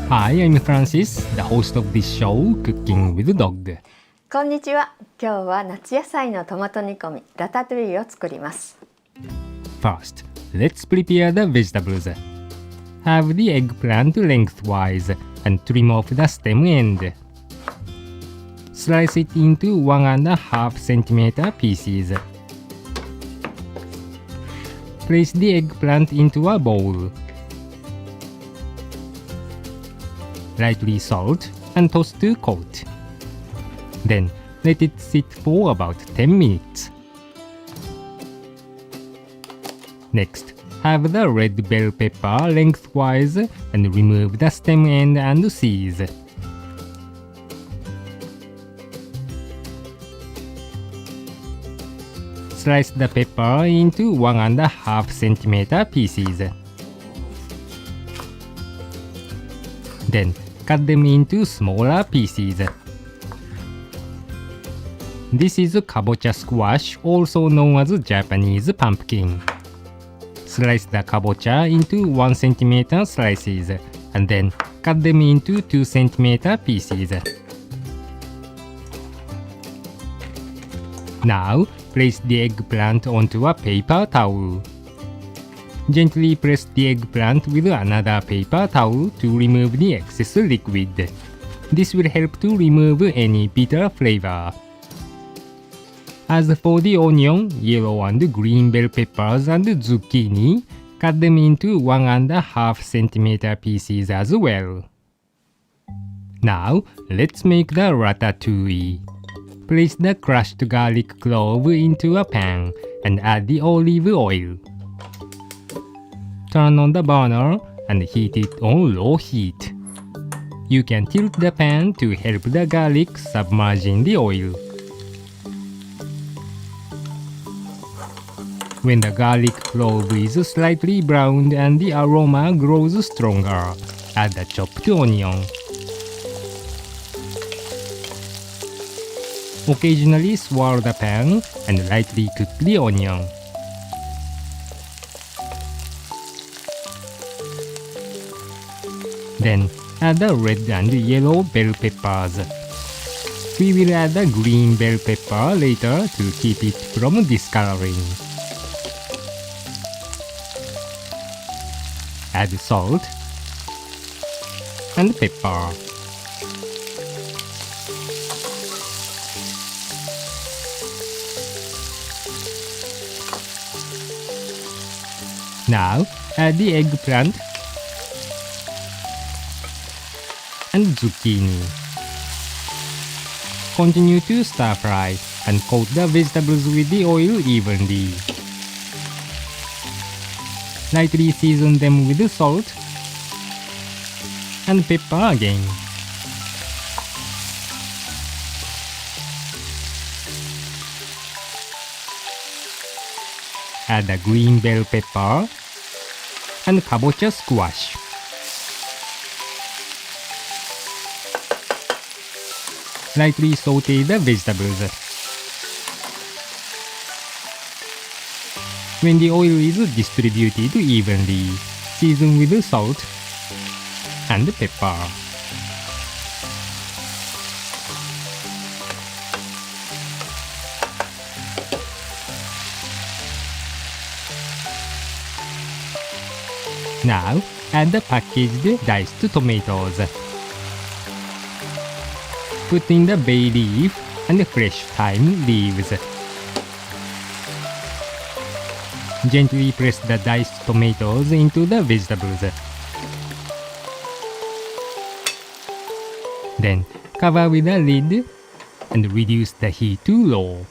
Hi, I'm Francis, the host of this show, Cooking with Dog. こんにちは。今日は夏野菜のトマト煮込みラタトゥイユを作ります。First, let's prepare the vegetables. Have the eggplant lengthwise and trim off the stem end. Slice it into 1.5 cm pieces. Place the eggplant into a bowl. Lightly salt and toss to coat. Then let it sit for about 10 minutes. Next, have the red bell pepper lengthwise and remove the stem end and seeds. Slice the pepper into 1.5 cm pieces. Then cut them into smaller pieces. This is kabocha squash, also known as Japanese pumpkin. Slice the kabocha into 1 cm slices and then cut them into 2 cm pieces. Now, place the eggplant onto a paper towel. Gently press the eggplant with another paper towel to remove the excess liquid. This will help to remove any bitter flavor. As for the onion, yellow and green bell peppers and zucchini, cut them into 1.5 cm pieces as well. Now, let's make the ratatouille. Place the crushed garlic clove into a pan and add the olive oil. Turn on the burner and heat it on low heat. You can tilt the pan to help the garlic submerge in the oil. When the garlic clove is slightly browned and the aroma grows stronger, add the chopped onion. Occasionally swirl the pan and lightly cook the onion. Then add the red and yellow bell peppers. We will add the green bell pepper later to keep it from discoloring. Add salt and pepper. Now add the eggplant and zucchini. Continue to stir fry and coat the vegetables with the oil evenly. Lightly season them with salt and pepper again. Add the green bell pepper and kabocha squash. Lightly saute the vegetables. When the oil is distributed evenly, season with salt and pepper. Now, add the packaged diced tomatoes. Put in the bay leaf and fresh thyme leaves. Gently press the diced tomatoes into the vegetables. Then cover with a lid and reduce the heat to low.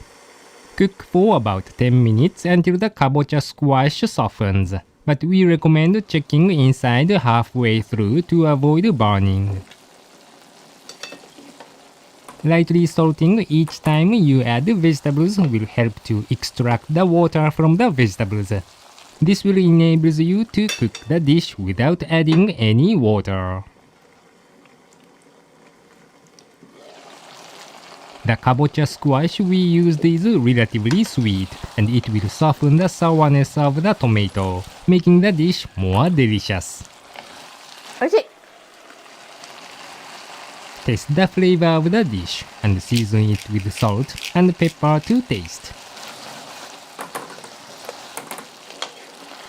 Cook for about 10 minutes until the kabocha squash softens, but we recommend checking inside halfway through to avoid burning. Lightly salting each time you add vegetables will help to extract the water from the vegetables. This will enable you to cook the dish without adding any water. The kabocha squash we used is relatively sweet, and it will soften the sourness of the tomato, making the dish more delicious. おいしい。Taste the flavor of the dish and season it with salt and pepper to taste.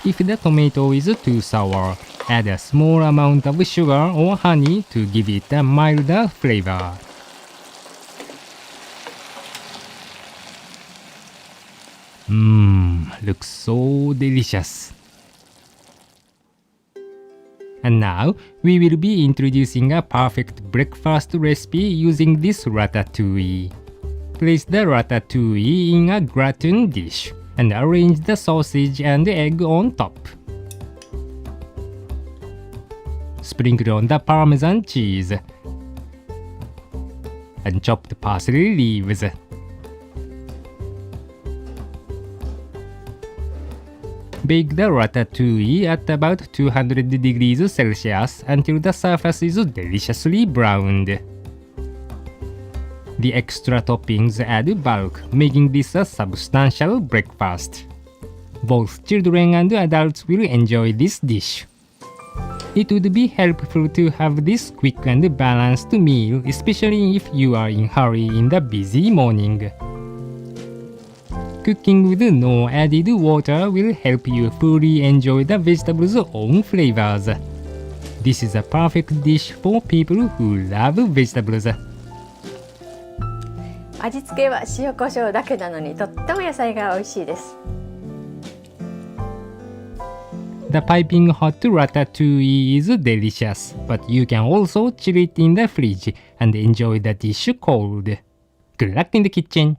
If the tomato is too sour, add a small amount of sugar or honey to give it a milder flavor. Looks so delicious. And now, we will be introducing a perfect breakfast recipe using this ratatouille. Place the ratatouille in a gratin dish and arrange the sausage and egg on top. Sprinkle on the Parmesan cheese and chopped parsley leaves. Bake the ratatouille at about 200 degrees Celsius until the surface is deliciously browned. The extra toppings add bulk, making this a substantial breakfast. Both children and adults will enjoy this dish. It would be helpful to have this quick and balanced meal, especially if you are in a hurry in the busy morning. Cooking with no added water will help you fully enjoy the vegetables' own flavors. This is a perfect dish for people who love vegetables. 味付けは塩コショウだけなのにとっても野菜が美味しいです。The piping hot ratatouille is delicious, but you can also chill it in the fridge and enjoy the dish cold. Good luck in the kitchen!